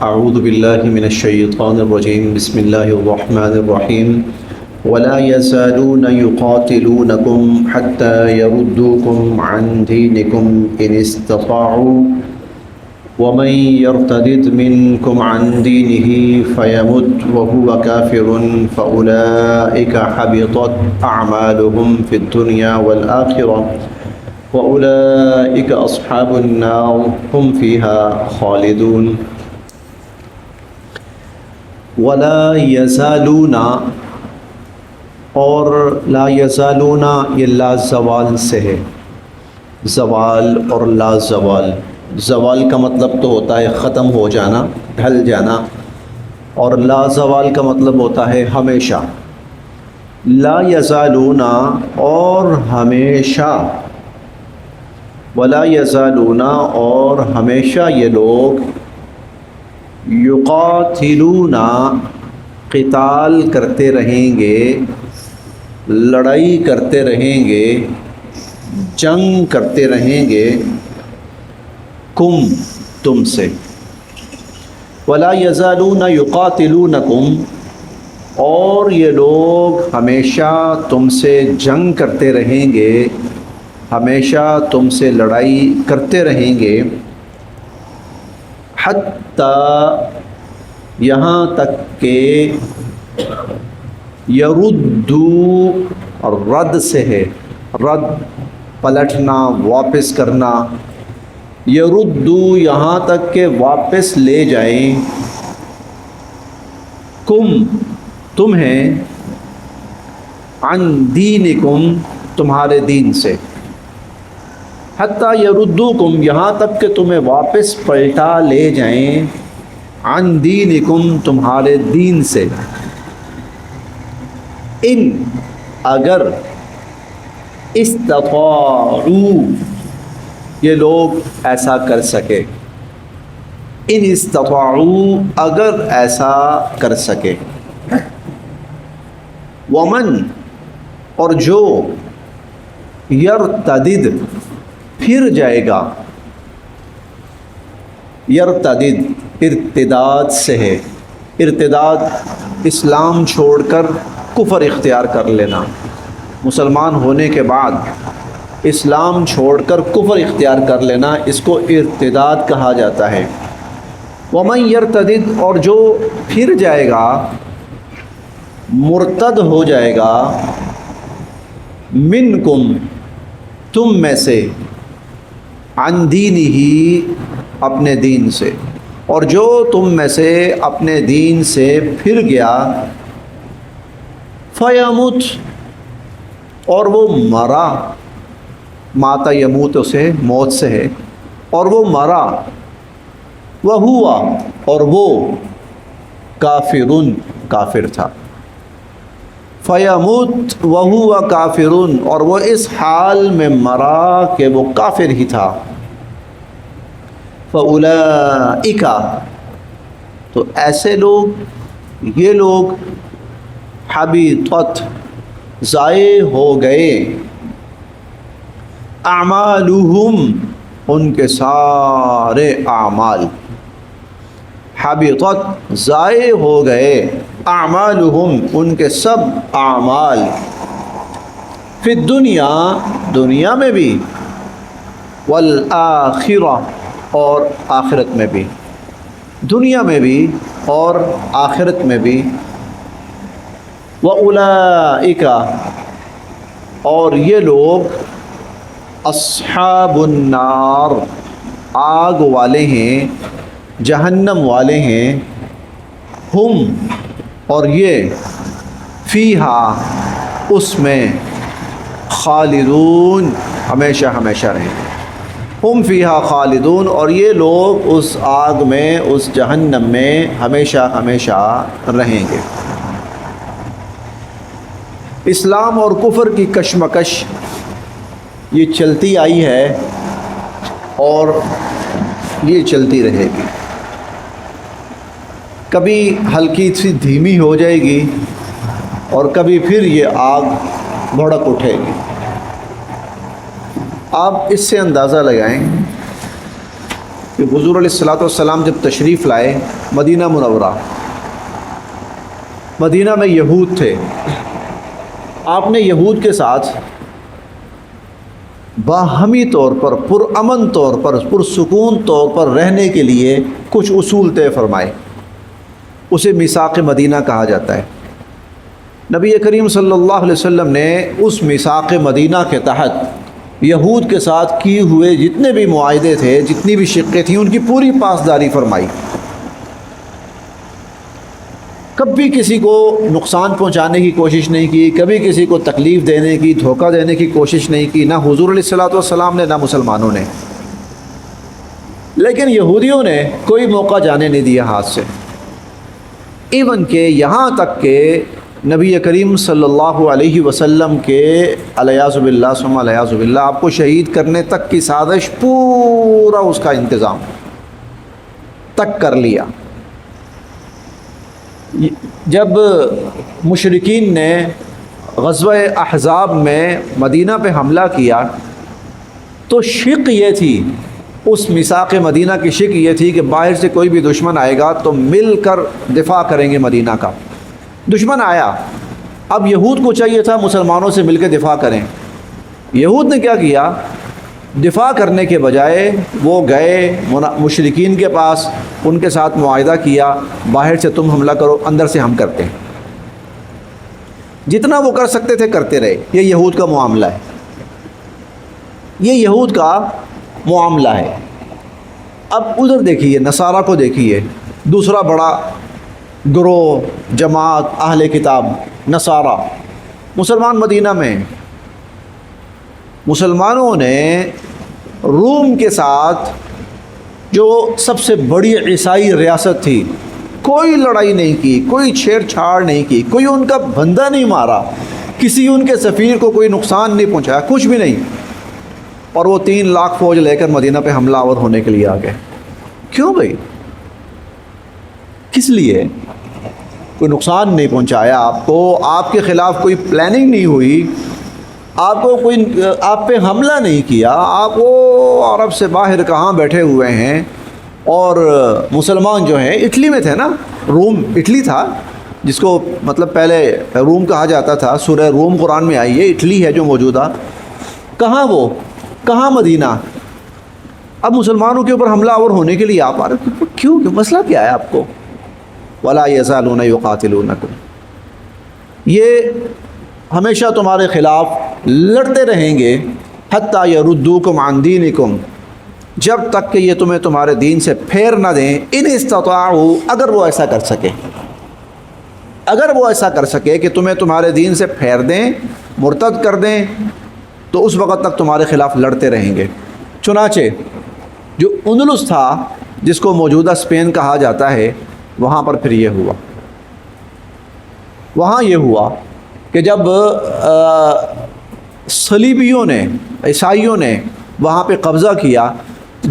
اعوذ باللہ من الشیطان الرجیم بسم اللہ الرحمن الرحیم ولا يزالون يقاتلونكم حتى يردوكم عن دينكم إن استطاعوا ومن يرتد منكم عن دينه فيمت وهو كافر فأولئك حبطت أعمالهم في الدنيا والآخرة وأولئك أصحاب النار هم فيها خالدون ولا يزالون اور لا یزالون یہ لا زوال سے ہے، زوال اور لا زوال۔ زوال کا مطلب تو ہوتا ہے ختم ہو جانا، ڈھل جانا، اور لا زوال کا مطلب ہوتا ہے ہمیشہ۔ لا یزالون اور ہمیشہ، ولا یزالون اور ہمیشہ یہ لوگ، یقاتلون قتال کرتے رہیں گے، لڑائی کرتے رہیں گے، جنگ کرتے رہیں گے، کم تم سے۔ ولا یزالون یقاتلونکم اور یہ لوگ ہمیشہ تم سے جنگ کرتے رہیں گے، ہمیشہ تم سے لڑائی کرتے رہیں گے، حتیٰ یہاں تک کہ یردو، اور رد سے ہے، رد پلٹنا، واپس کرنا، یردو یہاں تک کہ واپس لے جائیں، کم تمہیں، عن دینکم تمہارے دین سے، حتیٰ یردوکم یہاں تک کہ تمہیں واپس پلٹا لے جائیں، عن دینکم تمہارے دین سے، ان اگر استطاعوا یہ لوگ ایسا کر سکے، ان استطاعوا اگر ایسا کر سکے، ومن اور جو یرتدد پھر جائے گا، یرتدد ارتداد سے ہے، ارتداد اسلام چھوڑ کر کفر اختیار کر لینا، مسلمان ہونے کے بعد اسلام چھوڑ کر کفر اختیار کر لینا، اس کو ارتداد کہا جاتا ہے۔ ومن یرتدد اور جو پھر جائے گا، مرتد ہو جائے گا، منکم تم میں سے، عن دینہ اپنے دین سے، اور جو تم میں سے اپنے دین سے پھر گیا، فیمت اور وہ مرا، ماتا یموت سے موت سے ہے، اور وہ مرا، وہوا اور وہ کافرن کافر تھا، فیمت وہوا کافرن اور وہ اس حال میں مرا کہ وہ کافر ہی تھا، فاولئک تو ایسے لوگ، یہ لوگ، حبطت ضائع ہو گئے، اعمالہم ان کے سارے اعمال، حبطت ضائع ہو گئے، اعمالہم ان کے سب اعمال، فی الدنیا دنیا میں بھی، والآخرہ اور آخرت میں بھی، دنیا میں بھی اور آخرت میں بھی، وَأُولَئِكَ اور یہ لوگ، اصحاب النار آگ والے ہیں، جہنم والے ہیں، ہم اور یہ، فیہا اس میں، خالدون ہمیشہ ہمیشہ رہیں گے، ہم فیہا خالدون اور یہ لوگ اس آگ میں، اس جہنم میں ہمیشہ ہمیشہ رہیں گے۔ اسلام اور کفر کی کشمکش یہ چلتی آئی ہے اور یہ چلتی رہے گی، کبھی ہلکی سی دھیمی ہو جائے گی اور کبھی پھر یہ آگ بھڑک اٹھے گی۔ آپ اس سے اندازہ لگائیں کہ حضور علیہ الصلوۃ والسلام جب تشریف لائے مدینہ منورہ، مدینہ میں یہود تھے، آپ نے یہود کے ساتھ باہمی طور پر، پرامن طور پر، پرسکون طور پر رہنے کے لیے کچھ اصول طے فرمائے، اسے میثاق مدینہ کہا جاتا ہے۔ نبی کریم صلی اللہ علیہ وسلم نے اس میثاق مدینہ کے تحت یہود کے ساتھ کیے ہوئے جتنے بھی معاہدے تھے، جتنی بھی شقیں تھیں، ان کی پوری پاسداری فرمائی۔ کبھی کسی کو نقصان پہنچانے کی کوشش نہیں کی، کبھی کسی کو تکلیف دینے کی، دھوکہ دینے کی کوشش نہیں کی، نہ حضور علیہ الصلوۃ والسلام نے، نہ مسلمانوں نے۔ لیکن یہودیوں نے کوئی موقع جانے نہیں دیا ہاتھ سے، ایون کہ یہاں تک کہ نبی کریم صلی اللہ علیہ وسلم کے الیاذ باللہ ثم الیاذ باللہ آپ کو شہید کرنے تک کی سازش، پورا اس کا انتظام تک کر لیا۔ جب مشرکین نے غزوہ احزاب میں مدینہ پہ حملہ کیا تو شق یہ تھی، اس میثاق مدینہ کی شق یہ تھی کہ باہر سے کوئی بھی دشمن آئے گا تو مل کر دفاع کریں گے مدینہ کا۔ دشمن آیا، اب یہود کو چاہیے تھا مسلمانوں سے مل کے دفاع کریں۔ یہود نے کیا کیا؟ دفاع کرنے کے بجائے وہ گئے مشرکین کے پاس، ان کے ساتھ معاہدہ کیا، باہر سے تم حملہ کرو، اندر سے ہم کرتے ہیں۔ جتنا وہ کر سکتے تھے کرتے رہے۔ یہ یہود کا معاملہ ہے، یہ یہود کا معاملہ ہے۔ اب ادھر دیکھیے، نصارہ کو دیکھیے، دوسرا بڑا گروہ، جماعت، اہل کتاب نصارہ، مسلمان مدینہ میں۔ مسلمانوں نے روم کے ساتھ، جو سب سے بڑی عیسائی ریاست تھی، کوئی لڑائی نہیں کی، کوئی چھیڑ چھاڑ نہیں کی، کوئی ان کا بندہ نہیں مارا، کسی ان کے سفیر کو کوئی نقصان نہیں پہنچایا، کچھ بھی نہیں۔ اور وہ 3 لاکھ فوج لے کر مدینہ پہ حملہ آور ہونے کے لیے آ گئے۔ کیوں بھائی؟ کس لیے؟ کوئی نقصان نہیں پہنچایا آپ کو، آپ کے خلاف کوئی پلاننگ نہیں ہوئی، آپ کو کوئی آپ پہ حملہ نہیں کیا، آپ وہ عرب سے باہر کہاں بیٹھے ہوئے ہیں۔ اور مسلمان جو ہیں اٹلی میں تھے نا، روم اٹلی تھا، جس کو مطلب پہلے روم کہا جاتا تھا، سورہ روم قرآن میں آئی ہے، اٹلی ہے جو موجودہ۔ کہاں وہ؟ کہاں مدینہ؟ اب مسلمانوں کے اوپر حملہ آور ہونے کے لیے آپ آ رہے، کیوں؟ مسئلہ کیا ہے آپ کو؟ وَلَا يَزَالُونَ يُقَاتِلُونَكُمْ، یہ ہمیشہ تمہارے خلاف لڑتے رہیں گے، حتیٰ يَرُدُّوكُمْ عَنْ دِينِكُمْ، جب تک کہ یہ تمہیں تمہارے دین سے پھیر نہ دیں۔ ان استطاعوا، اگر وہ ایسا کر سکے، اگر وہ ایسا کر سکے کہ تمہیں تمہارے دین سے پھیر دیں، مرتد کر دیں، تو اس وقت تک تمہارے خلاف لڑتے رہیں گے۔ چنانچہ جو اندلس تھا، جس کو موجودہ اسپین کہا جاتا ہے، وہاں پر پھر یہ ہوا۔ وہاں یہ ہوا کہ جب صلیبیوں نے، عیسائیوں نے وہاں پہ قبضہ کیا،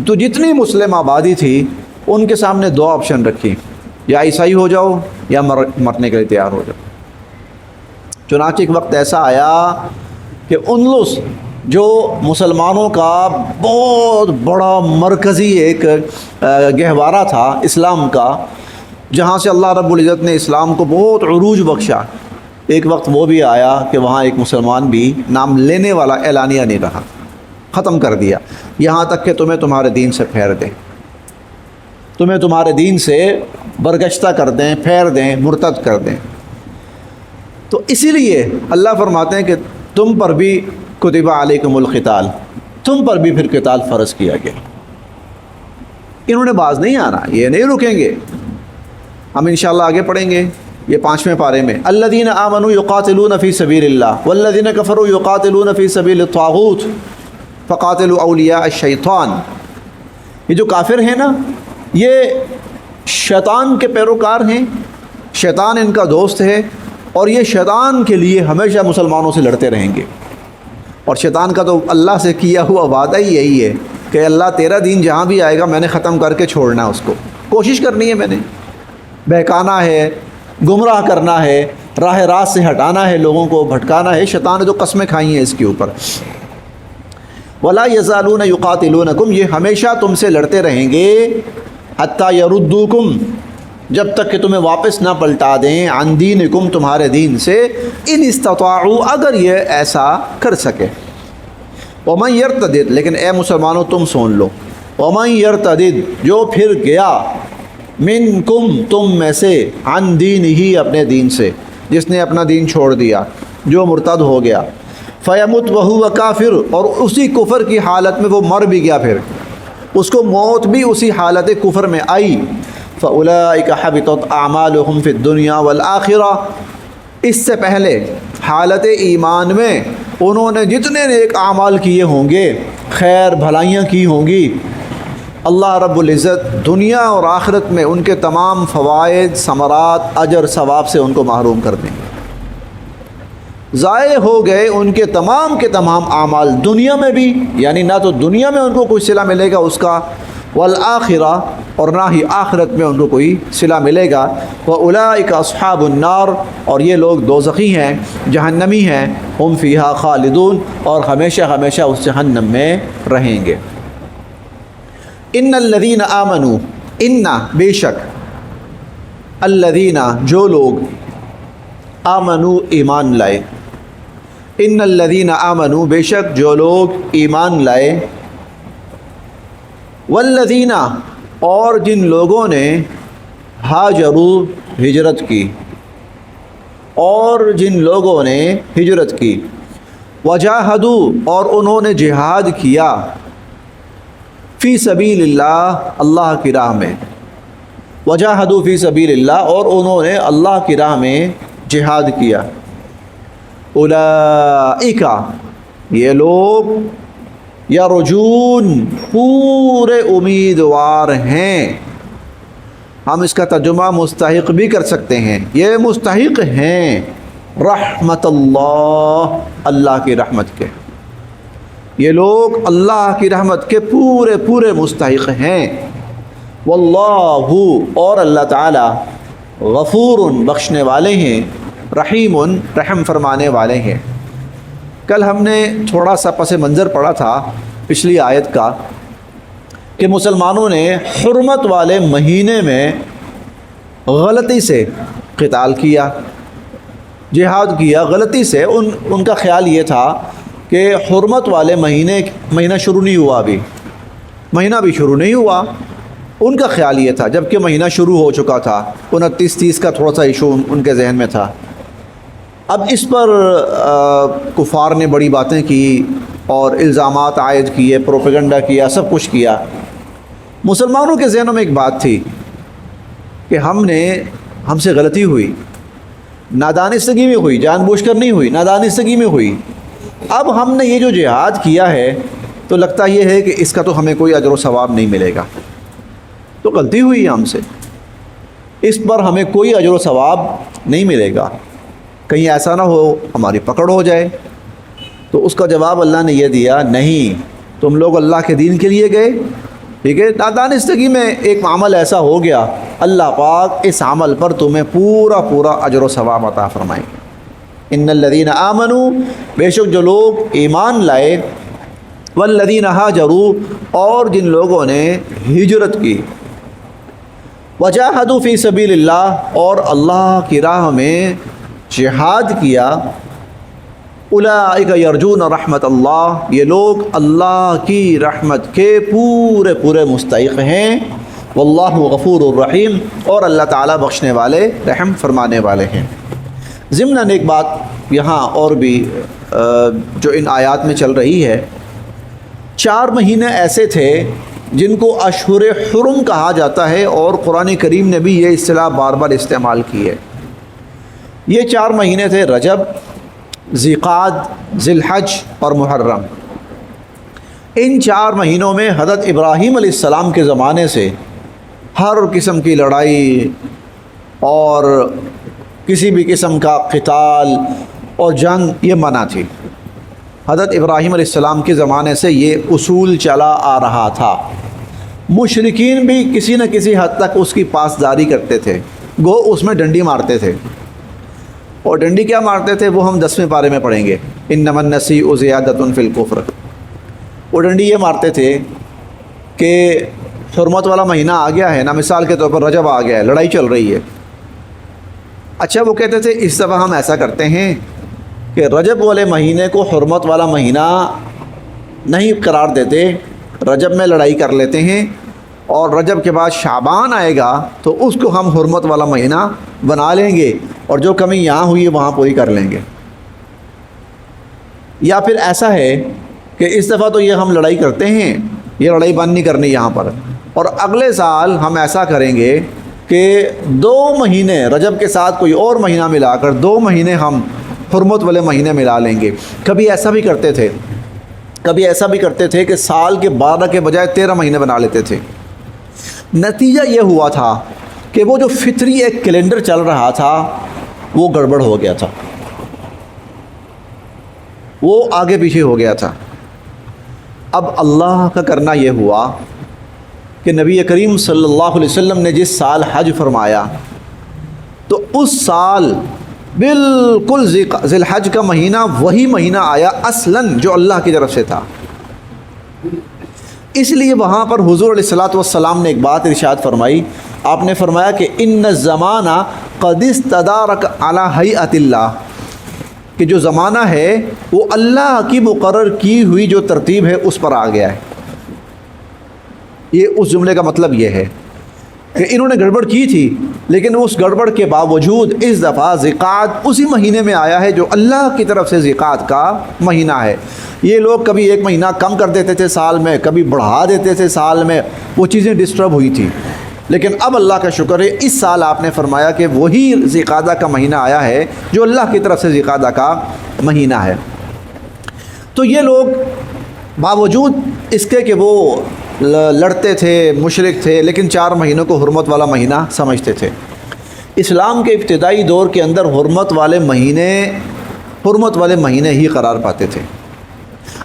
تو جتنی مسلم آبادی تھی ان کے سامنے 2 آپشن رکھی، یا عیسائی ہو جاؤ یا مرنے کے لیے تیار ہو جاؤ۔ چنانچہ ایک وقت ایسا آیا کہ اندلس، جو مسلمانوں کا بہت بڑا مرکزی ایک گہوارہ تھا اسلام کا، جہاں سے اللہ رب العزت نے اسلام کو بہت عروج بخشا، ایک وقت وہ بھی آیا کہ وہاں ایک مسلمان بھی نام لینے والا اعلانیہ نہیں رہا، ختم کر دیا، یہاں تک کہ تمہیں تمہارے دین سے پھیر دیں، تمہیں تمہارے دین سے برگشتہ کر دیں، پھیر دیں، مرتد کر دیں۔ تو اسی لیے اللہ فرماتے ہیں کہ تم پر بھی کتب علیکم القتال، تم پر بھی پھر قتال فرض کیا گیا۔ انہوں نے باز نہیں آنا، یہ نہیں رکیں گے۔ ہم انشاءاللہ آگے پڑھیں گے یہ 5ویں پارے میں، الذین آمنوا یقاتلون فی سبیل اللہ والذین کفروا یقاتلون فی سبیل الطاغوت فقاتلوا اولیاء الشیطان۔ یہ جو کافر ہیں نا، یہ شیطان کے پیروکار ہیں، شیطان ان کا دوست ہے، اور یہ شیطان کے لیے ہمیشہ مسلمانوں سے لڑتے رہیں گے۔ اور شیطان کا تو اللہ سے کیا ہوا وعدہ ہی یہی ہے کہ اللہ تیرا دین جہاں بھی آئے گا میں نے ختم کر کے چھوڑنا ہے، اس کو کوشش کرنی ہے، میں نے بہکانا ہے، گمراہ کرنا ہے، راہ راست سے ہٹانا ہے، لوگوں کو بھٹکانا ہے۔ شیطان نے تو قسمیں کھائی ہیں اس کے اوپر۔ ولا یزالون یقاتلونکم، یہ ہمیشہ تم سے لڑتے رہیں گے، حتی یردوکم، جب تک کہ تمہیں واپس نہ پلٹا دیں، عن دینکم، تمہارے دین سے، ان استطاعوا، اگر یہ ایسا کر سکے۔ ومن یرتدد، لیکن اے مسلمانوں تم سن لو، ومن یرتدد، جو پھر گیا، منکم، تم میں سے، عن دینہ، اپنے دین سے، جس نے اپنا دین چھوڑ دیا، جو مرتد ہو گیا، فیمت وہو کافر، اور اسی کفر کی حالت میں وہ مر بھی گیا، پھر اس کو موت بھی اسی حالت کفر میں آئی، فاولئک حبطت اعمالہم فی الدنیا والآخرہ، اس سے پہلے حالت ایمان میں انہوں نے جتنے نیک اعمال کیے ہوں گے، خیر بھلائیاں کی ہوں گی، اللہ رب العزت دنیا اور آخرت میں ان کے تمام فوائد، ثمرات، اجر، ثواب سے ان کو محروم کر دیں گے۔ ضائع ہو گئے ان کے تمام اعمال، دنیا میں بھی، یعنی نہ تو دنیا میں ان کو کوئی صلہ ملے گا اس کا، والآخرہ، اور نہ ہی آخرت میں ان کو کوئی صلہ ملے گا، وَأُولَئِكَ أَصْحَابُ النَّارِ، اور یہ لوگ دوزخی ہیں، جہنمی ہیں، ہم فیہا خالدون، اور ہمیشہ ہمیشہ اس جہنم میں رہیں گے۔ ان الذین آمنوا، ان، بے شک، الذین، جو لوگ، آمنوا، ایمان لائے، ان الذین آمنوا، بے شک جو لوگ ایمان لائے، والذین، اور جن لوگوں نے، ہاجروا، ہجرت کی، اور جن لوگوں نے ہجرت کی، وجاہدوا، اور انہوں نے جہاد کیا، فی سبیل اللہ، اللہ کی راہ میں، وجاہدوا فی سبیل اللہ، اور انہوں نے اللہ کی راہ میں جہاد کیا، اولئک، یہ لوگ، یرجون، پورے امیدوار ہیں، ہم اس کا ترجمہ مستحق بھی کر سکتے ہیں، یہ مستحق ہیں، رحمت اللہ، اللہ کی رحمت کے، یہ لوگ اللہ کی رحمت کے پورے مستحق ہیں، واللہ، اور اللہ تعالی، غفور، بخشنے والے ہیں، رحیم، رحم فرمانے والے ہیں۔ کل ہم نے تھوڑا سا پس منظر پڑھا تھا پچھلی آیت کا، کہ مسلمانوں نے حرمت والے مہینے میں غلطی سے قتال کیا، جہاد کیا، غلطی سے، ان کا خیال یہ تھا کہ حرمت والے مہینہ شروع نہیں ہوا، ابھی مہینہ بھی شروع نہیں ہوا، ان کا خیال یہ تھا، جبکہ مہینہ شروع ہو چکا تھا، 29-30 کا تھوڑا سا ایشو ان کے ذہن میں تھا۔ اب اس پر کفار نے بڑی باتیں کی اور الزامات عائد کیے، پروپیگنڈا کیا، سب کچھ کیا۔ مسلمانوں کے ذہنوں میں ایک بات تھی کہ ہم سے غلطی ہوئی، نادانستگی میں ہوئی، جان بوجھ کر نہیں ہوئی، نادانستگی میں ہوئی۔ اب ہم نے یہ جو جہاد کیا ہے تو لگتا یہ ہے کہ اس کا تو ہمیں کوئی اجر و ثواب نہیں ملے گا، تو غلطی ہوئی ہے ہم سے، اس پر ہمیں کوئی اجر و ثواب نہیں ملے گا، کہیں ایسا نہ ہو ہماری پکڑ ہو جائے۔ تو اس کا جواب اللہ نے یہ دیا، نہیں، تم لوگ اللہ کے دین کے لیے گئے، ٹھیک ہے، نادانستگی میں ایک عمل ایسا ہو گیا، اللہ پاک اس عمل پر تمہیں پورا اجر و ثواب عطا فرمائیں گے۔ ان الذین آمنوا، بے شک جو لوگ ایمان لائے، والذین ہاجروا، اور جن لوگوں نے ہجرت کی، وجاہدوا فی سبیل اللہ، اور اللہ کی راہ میں جہاد کیا، اولئک یرجون رحمت اللہ، یہ لوگ اللہ کی رحمت کے پورے مستحق ہیں، واللہ غفور الرحیم، اور اللہ تعالیٰ بخشنے والے، رحم فرمانے والے ہیں۔ ضمناً ایک بات یہاں اور بھی جو ان آیات میں چل رہی ہے، 4 مہینے ایسے تھے جن کو اشہر حرم کہا جاتا ہے، اور قرآن کریم نے بھی یہ اصطلاح بار بار استعمال کی ہے۔ یہ 4 مہینے تھے، رجب، ذیقعد، ذی الحج اور محرم۔ ان 4 مہینوں میں حضرت ابراہیم علیہ السلام کے زمانے سے ہر قسم کی لڑائی اور کسی بھی قسم کا قتال اور جنگ یہ منع تھی۔ حضرت ابراہیم علیہ السلام کے زمانے سے یہ اصول چلا آ رہا تھا۔ مشرکین بھی کسی نہ کسی حد تک اس کی پاسداری کرتے تھے، گو اس میں ڈنڈی مارتے تھے، اور ڈنڈی کیا مارتے تھے وہ ہم 10ویں پارے میں پڑھیں گے، انما النسیء زیادۃ فی الکفر۔ وہ ڈنڈی یہ مارتے تھے کہ حرمت والا مہینہ آ گیا ہے نا، مثال کے طور پر رجب آ گیا ہے، لڑائی چل رہی ہے۔ اچھا وہ کہتے تھے اس دفعہ ہم ایسا کرتے ہیں کہ رجب والے مہینے کو حرمت والا مہینہ نہیں قرار دیتے، رجب میں لڑائی کر لیتے ہیں، اور رجب کے بعد شعبان آئے گا تو اس کو ہم حرمت والا مہینہ بنا لیں گے، اور جو کمی یہاں ہوئی ہے وہاں پوری کر لیں گے۔ یا پھر ایسا ہے کہ اس دفعہ تو یہ ہم لڑائی کرتے ہیں، یہ لڑائی بند نہیں کرنی یہاں پر، اور اگلے سال ہم ایسا کریں گے کہ 2 مہینے رجب کے ساتھ کوئی اور مہینہ ملا کر 2 مہینے ہم حرمت والے مہینے ملا لیں گے۔ کبھی ایسا بھی کرتے تھے کہ سال کے 12 کے بجائے 13 مہینے بنا لیتے تھے۔ نتیجہ یہ ہوا تھا کہ وہ جو فطری ایک کیلنڈر چل رہا تھا وہ گڑبڑ ہو گیا تھا، وہ آگے پیچھے ہو گیا تھا۔ اب اللہ کا کرنا یہ ہوا کہ نبی کریم صلی اللہ علیہ وسلم نے جس سال حج فرمایا تو اس سال بالکل ذی الحج کا مہینہ وہی مہینہ آیا اصلاً جو اللہ کی طرف سے تھا۔ اس لیے وہاں پر حضور علیہ الصلوۃ والسلام نے ایک بات ارشاد فرمائی، آپ نے فرمایا کہ ان الزمان قد استدارک علی ہیئۃ اللہ، کہ جو زمانہ ہے وہ اللہ کی مقرر کی ہوئی جو ترتیب ہے اس پر آ گیا ہے۔ یہ اس جملے کا مطلب یہ ہے کہ انہوں نے گڑبڑ کی تھی، لیکن اس گڑبڑ کے باوجود اس دفعہ ذیقعد اسی مہینے میں آیا ہے جو اللہ کی طرف سے ذیقعد کا مہینہ ہے۔ یہ لوگ کبھی ایک مہینہ کم کر دیتے تھے سال میں، کبھی بڑھا دیتے تھے سال میں، وہ چیزیں ڈسٹرب ہوئی تھی، لیکن اب اللہ کا شکر ہے اس سال آپ نے فرمایا کہ وہی ذیقعدہ کا مہینہ آیا ہے جو اللہ کی طرف سے ذیقعدہ کا مہینہ ہے۔ تو یہ لوگ باوجود اس کے کہ وہ لڑتے تھے، مشرک تھے، لیکن 4 مہینوں کو حرمت والا مہینہ سمجھتے تھے۔ اسلام کے ابتدائی دور کے اندر حرمت والے مہینے ہی قرار پاتے تھے۔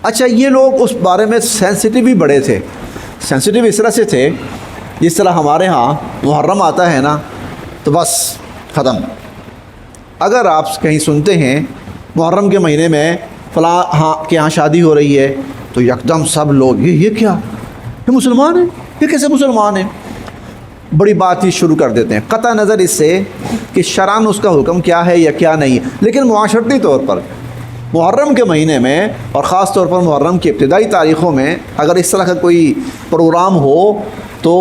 اچھا یہ لوگ اس بارے میں سینسٹیو بھی بڑے تھے، سینسٹیو اس طرح سے تھے جس طرح ہمارے ہاں محرم آتا ہے نا تو بس ختم۔ اگر آپ کہیں سنتے ہیں محرم کے مہینے میں فلاں کے ہاں شادی ہو رہی ہے تو یکدم سب لوگ یہ کیا، یہ مسلمان ہیں، یہ کیسے مسلمان ہیں، بڑی بات ہی شروع کر دیتے ہیں، قطع نظر اس سے کہ شرعاً اس کا حکم کیا ہے یا کیا نہیں۔ لیکن معاشرتی طور پر محرم کے مہینے میں اور خاص طور پر محرم کی ابتدائی تاریخوں میں اگر اس طرح کا کوئی پروگرام ہو تو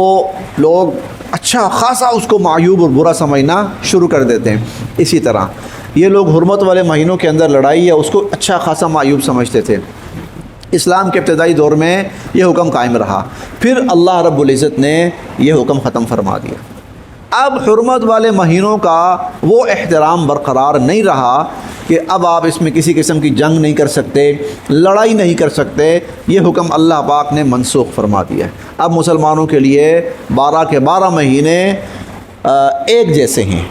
لوگ اچھا خاصا اس کو معیوب اور برا سمجھنا شروع کر دیتے ہیں۔ اسی طرح یہ لوگ حرمت والے مہینوں کے اندر لڑائی یا اس کو اچھا خاصا معیوب سمجھتے تھے۔ اسلام کے ابتدائی دور میں یہ حکم قائم رہا، پھر اللہ رب العزت نے یہ حکم ختم فرما دیا۔ اب حرمت والے مہینوں کا وہ احترام برقرار نہیں رہا کہ اب آپ اس میں کسی قسم کی جنگ نہیں کر سکتے، لڑائی نہیں کر سکتے، یہ حکم اللہ پاک نے منسوخ فرما دیا ہے۔ اب مسلمانوں کے لیے 12 کے 12 مہینے ایک جیسے ہیں۔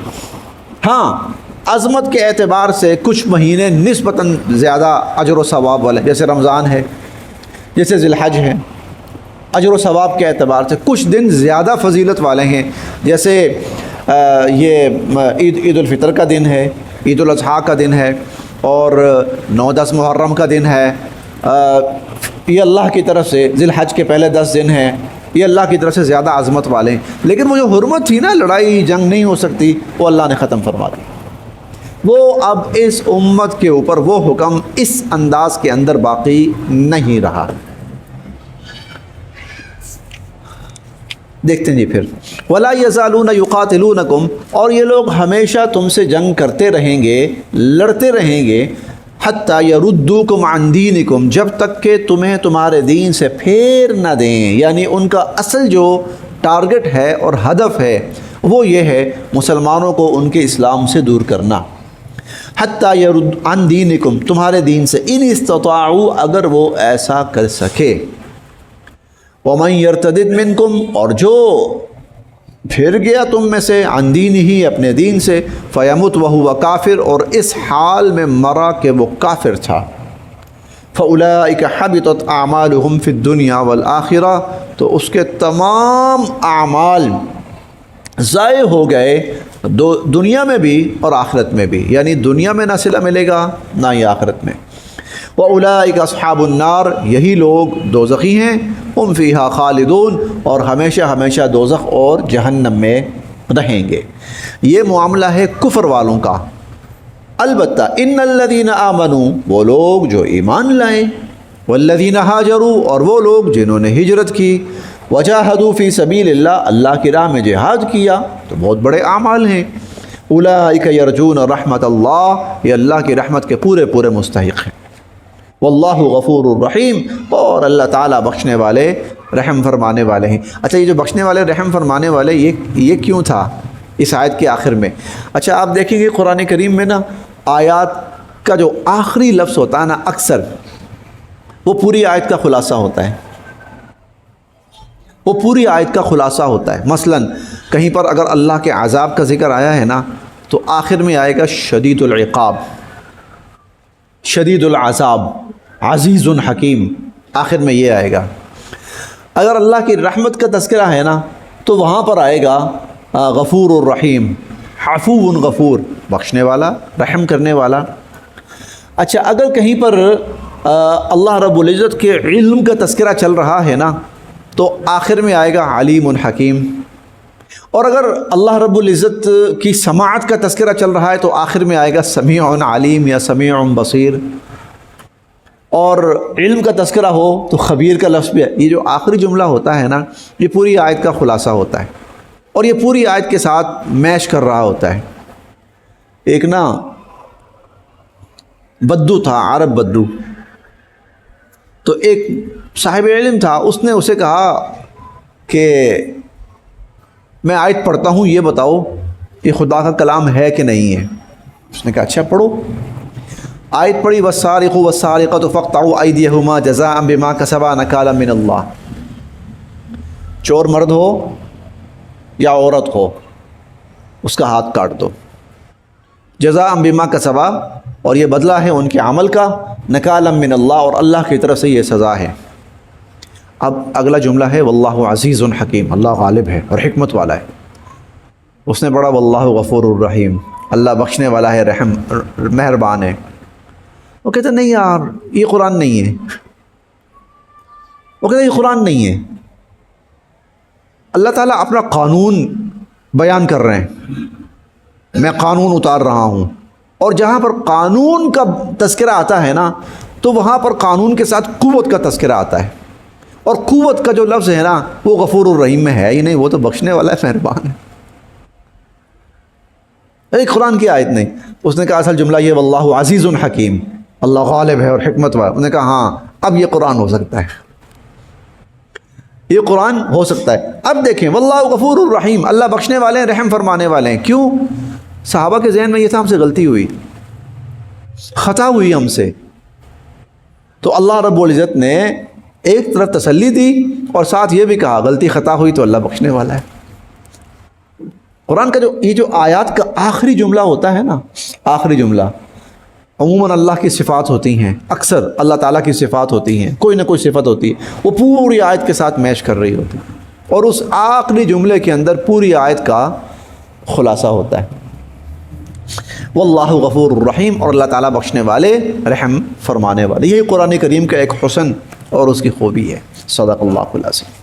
ہاں عظمت کے اعتبار سے کچھ مہینے نسبتاً زیادہ اجر و ثواب والے، جیسے رمضان ہے، جیسے ذی الحج ہے، اجر و ثواب کے اعتبار سے کچھ دن زیادہ فضیلت والے ہیں، جیسے یہ عید الفطر کا دن ہے، عید الاضحیٰ کا دن ہے، اور 9-10 محرم کا دن ہے، یہ اللہ کی طرف سے ذی الحج کے پہلے 10 دن ہیں، یہ اللہ کی طرف سے زیادہ عظمت والے ہیں۔ لیکن وہ جو حرمت تھی نا، لڑائی جنگ نہیں ہو سکتی، وہ اللہ نے ختم فرما دی۔ وہ اب اس امت کے اوپر وہ حکم اس انداز کے اندر باقی نہیں رہا۔ دیکھتے ہیں جی پھر وَلَا يَزَالُونَ يُقَاتِلُونَكُمْ، اور یہ لوگ ہمیشہ تم سے جنگ کرتے رہیں گے، لڑتے رہیں گے، حَتَّى يَرُدُّوكُمْ عَنْ دِينِكُمْ، جب تک کہ تمہیں تمہارے دین سے پھیر نہ دیں۔ یعنی ان کا اصل جو ٹارگٹ ہے اور ہدف ہے وہ یہ ہے مسلمانوں کو ان کے اسلام سے دور کرنا۔ حَتَّى يَرُدُّ عَنْ دِينِكُمْ، تمہارے دین سے، إِنِ اسْتَطَاعُوا، اگر وہ ایسا کر سکے۔ وَمَنْ يَرْتَدِدْ مِنْكُمْ، اور جو پھر گیا تم میں سے، عن دینہ، اپنے دین سے، فَيَمُتْ وَهُوَ کافر، اور اس حال میں مرا کہ وہ کافر تھا، فَأُولَئِكَ حَبِطَتْ أَعْمَالُهُمْ فِي الدُّنْيَا وَالْآخِرَةِ، تو اس کے تمام اعمال ضائع ہو گئے، دنیا میں بھی اور آخرت میں بھی، یعنی دنیا میں نہ صلہ ملے گا نہ ہی آخرت میں۔ وَأُولَٰئِكَ أَصْحَابُ النَّارِ، یہی لوگ دوزخی ہیں، ہم فیہا خالدون، اور ہمیشہ ہمیشہ دوزخ اور جہنم میں رہیں گے۔ یہ معاملہ ہے کفر والوں کا۔ البتہ ان الذین آمنوا، وہ لوگ جو ایمان لائے، والذین ہاجروا، اور وہ لوگ جنہوں نے ہجرت کی، وجاہدوا فی سبیل اللہ، اللہ کی راہ میں جہاد کیا، تو بہت بڑے اعمال ہیں۔ اولئک یرجون رحمت اللہ، یہ اللہ کی رحمت کے پورے پورے مستحق ہیں۔ واللہ غفور الرحیم، اور اللہ تعالیٰ بخشنے والے رحم فرمانے والے ہیں۔ اچھا، یہ جو بخشنے والے رحم فرمانے والے، یہ کیوں تھا اس آیت کے آخر میں؟ اچھا، آپ دیکھیں گے قرآن کریم میں نا آیات کا جو آخری لفظ ہوتا ہے نا، اکثر وہ پوری آیت کا خلاصہ ہوتا ہے، وہ پوری آیت کا خلاصہ ہوتا ہے۔ مثلا کہیں پر اگر اللہ کے عذاب کا ذکر آیا ہے نا، تو آخر میں آئے گا شدید العقاب، شدید العذاب، عزیز حکیم، آخر میں یہ آئے گا۔ اگر اللہ کی رحمت کا تذکرہ ہے نا، تو وہاں پر آئے گا غفور الرحیم، عفو غفور، بخشنے والا، رحم کرنے والا۔ اچھا، اگر کہیں پر اللہ رب العزت کے علم کا تذکرہ چل رہا ہے نا، تو آخر میں آئے گا علیم حکیم۔ اور اگر اللہ رب العزت کی سماعت کا تذکرہ چل رہا ہے، تو آخر میں آئے گا سمیع علیم یا سمیع بصیر۔ اور علم کا تذکرہ ہو تو خبیر کا لفظ بھی ہے۔ یہ جو آخری جملہ ہوتا ہے نا، یہ پوری آیت کا خلاصہ ہوتا ہے، اور یہ پوری آیت کے ساتھ میش کر رہا ہوتا ہے۔ ایک نا بدو تھا، عرب بدو، تو ایک صاحب علم تھا، اس نے اسے کہا کہ میں آیت پڑھتا ہوں، یہ بتاؤ یہ خدا کا کلام ہے کہ نہیں ہے؟ اس نے کہا اچھا پڑھو۔ آیت پڑھی، والسارق والسارقۃ فاقطعوا ایدیہما جزاء بما کسبا نکالا من اللہ۔ چور مرد ہو یا عورت ہو، اس کا ہاتھ کاٹ دو، جزاء بما کسبا، اور یہ بدلہ ہے ان کے عمل کا، نکالا من اللہ، اور اللہ کی طرف سے یہ سزا ہے۔ اب اگلا جملہ ہے واللہ عزیز حکیم، اللہ غالب ہے اور حکمت والا ہے۔ اس نے پڑھا واللہ غفور الرحیم، اللہ بخشنے والا ہے، رحم مہربان ہے۔ وہ کہتے نہیں یار، یہ قرآن نہیں ہے۔ وہ کہتے یہ قرآن نہیں ہے، اللہ تعالیٰ اپنا قانون بیان کر رہے ہیں، میں قانون اتار رہا ہوں، اور جہاں پر قانون کا تذکرہ آتا ہے نا، تو وہاں پر قانون کے ساتھ قوت کا تذکرہ آتا ہے، اور قوت کا جو لفظ ہے نا، وہ غفور الرحیم میں ہے ہی نہیں، وہ تو بخشنے والا ہے، مہربان ہے۔ ایک قرآن کی آیت نہیں۔ اس نے کہا اصل جملہ یہ واللہ عزیز حکیم، اللہ غالب ہے اور حکمت والا۔ انہوں نے کہا ہاں، اب یہ قرآن ہو سکتا ہے، یہ قرآن ہو سکتا ہے۔ اب دیکھیں واللہ غفور الرحیم، اللہ بخشنے والے ہیں، رحم فرمانے والے ہیں۔ کیوں؟ صحابہ کے ذہن میں یہ تھا ہم سے غلطی ہوئی، خطا ہوئی ہم سے، تو اللہ رب العزت نے ایک طرف تسلی دی اور ساتھ یہ بھی کہا غلطی خطا ہوئی تو اللہ بخشنے والا ہے۔ قرآن کا یہ جو آیات کا آخری جملہ ہوتا ہے نا، آخری جملہ عموماً اللہ کی صفات ہوتی ہیں، اکثر اللہ تعالیٰ کی صفات ہوتی ہیں، کوئی نہ کوئی صفت ہوتی ہے، وہ پوری آیت کے ساتھ میچ کر رہی ہوتی ہے، اور اس آخری جملے کے اندر پوری آیت کا خلاصہ ہوتا ہے۔ واللہ غفور الرحیم، اور اللہ تعالیٰ بخشنے والے، رحم فرمانے والے۔ یہی قرآن کریم کا ایک حسن اور اس کی خوبی ہے۔ صدق اللہ العظیم۔